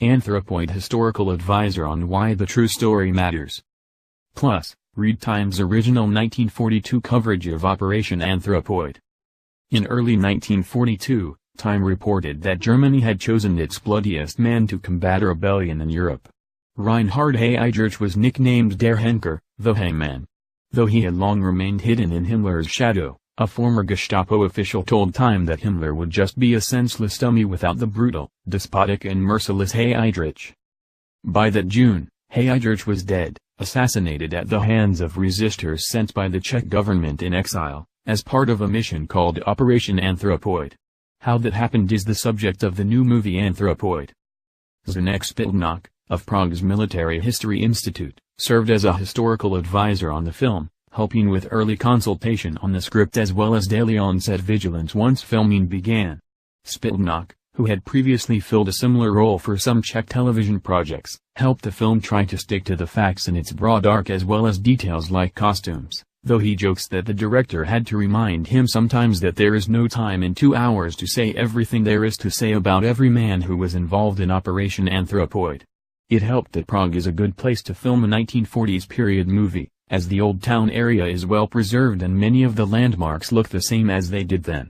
Anthropoid historical advisor on why the true story matters. Plus, read Time's original 1942 coverage of Operation Anthropoid. In early 1942, Time reported that Germany had chosen its bloodiest man to combat a rebellion in Europe. Reinhard Heydrich was nicknamed Der Henker, the Hangman. Though he had long remained hidden in Himmler's shadow, a former Gestapo official told Time that Himmler would just be a senseless dummy without the brutal, despotic and merciless Heydrich. By that June, Heydrich was dead, assassinated at the hands of resistors sent by the Czech government in exile, as part of a mission called Operation Anthropoid. How that happened is the subject of the new movie Anthropoid. Zdeněk Spilnok, of Prague's Military History Institute, served as a historical advisor on the film, helping with early consultation on the script as well as daily on-set vigilance once filming began. Spilnok, who had previously filled a similar role for some Czech television projects, helped the film try to stick to the facts in its broad arc as well as details like costumes, though he jokes that the director had to remind him sometimes that there is no time in 2 hours to say everything there is to say about every man who was involved in Operation Anthropoid. It helped that Prague is a good place to film a 1940s period movie, as the old town area is well preserved and many of the landmarks look the same as they did then.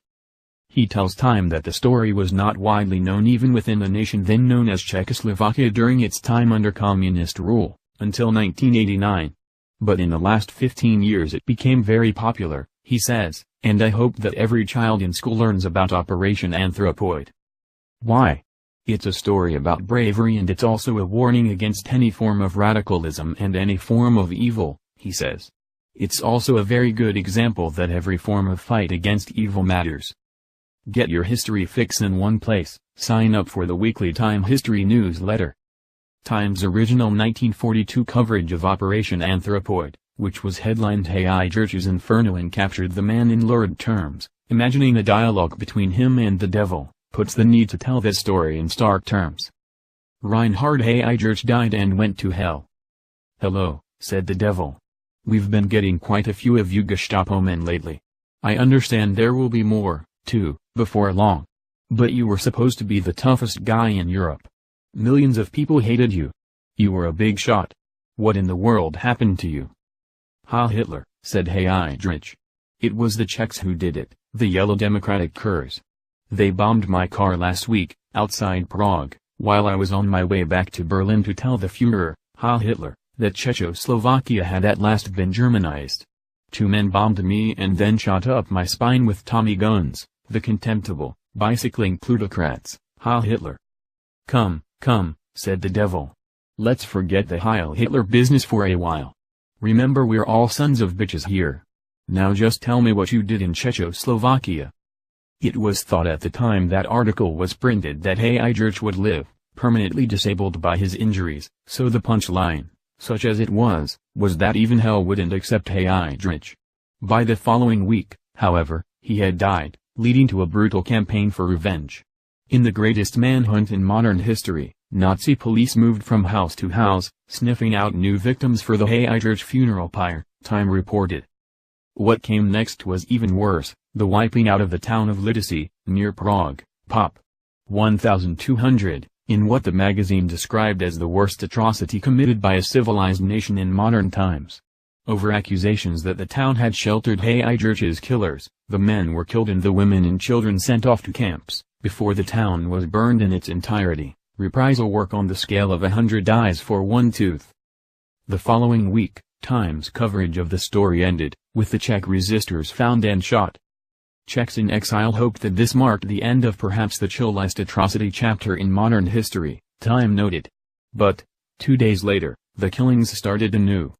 He tells Time that the story was not widely known even within the nation then known as Czechoslovakia during its time under communist rule, until 1989. But in the last 15 years it became very popular, he says, and I hope that every child in school learns about Operation Anthropoid. Why? It's a story about bravery and it's also a warning against any form of radicalism and any form of evil, he says. It's also a very good example that every form of fight against evil matters. Get your history fix in one place. Sign up for the weekly Time History newsletter. Time's original 1942 coverage of Operation Anthropoid, which was headlined Heydrich's Inferno and captured the man in lurid terms, imagining a dialogue between him and the devil, puts the need to tell this story in stark terms. Reinhard Heydrich died and went to hell. "Hello," said the devil. "We've been getting quite a few of you Gestapo men lately. I understand there will be more, too, before long. But you were supposed to be the toughest guy in Europe. Millions of people hated you. You were a big shot. What in the world happened to you?" "Heil Hitler," said Heydrich. "It was the Czechs who did it, the yellow democratic curs. They bombed my car last week, outside Prague, while I was on my way back to Berlin to tell the Führer, Heil Hitler, that Czechoslovakia had at last been Germanized. 2 men bombed me and then shot up my spine with Tommy guns, the contemptible, bicycling plutocrats, Heil Hitler." Come, said the devil. "Let's forget the Heil Hitler business for a while. Remember we're all sons of bitches here. Now just tell me what you did in Czechoslovakia." It was thought at the time that article was printed that Heydrich would live, permanently disabled by his injuries, so the punchline, such as it was that even hell wouldn't accept Heydrich. By the following week, however, he had died, leading to a brutal campaign for revenge. In the greatest manhunt in modern history, Nazi police moved from house to house, sniffing out new victims for the Heydrich funeral pyre, Time reported. What came next was even worse, the wiping out of the town of Lidice, near Prague, Pop. 1200, in what the magazine described as the worst atrocity committed by a civilized nation in modern times. Over accusations that the town had sheltered Heydrich's killers, the men were killed and the women and children sent off to camps, before the town was burned in its entirety, reprisal work on the scale of 100 eyes for 1 tooth. The following week, Time's coverage of the story ended, with the Czech resistors found and shot. Czechs in exile hoped that this marked the end of perhaps the chilliest atrocity chapter in modern history, Time noted. But, 2 days later, the killings started anew.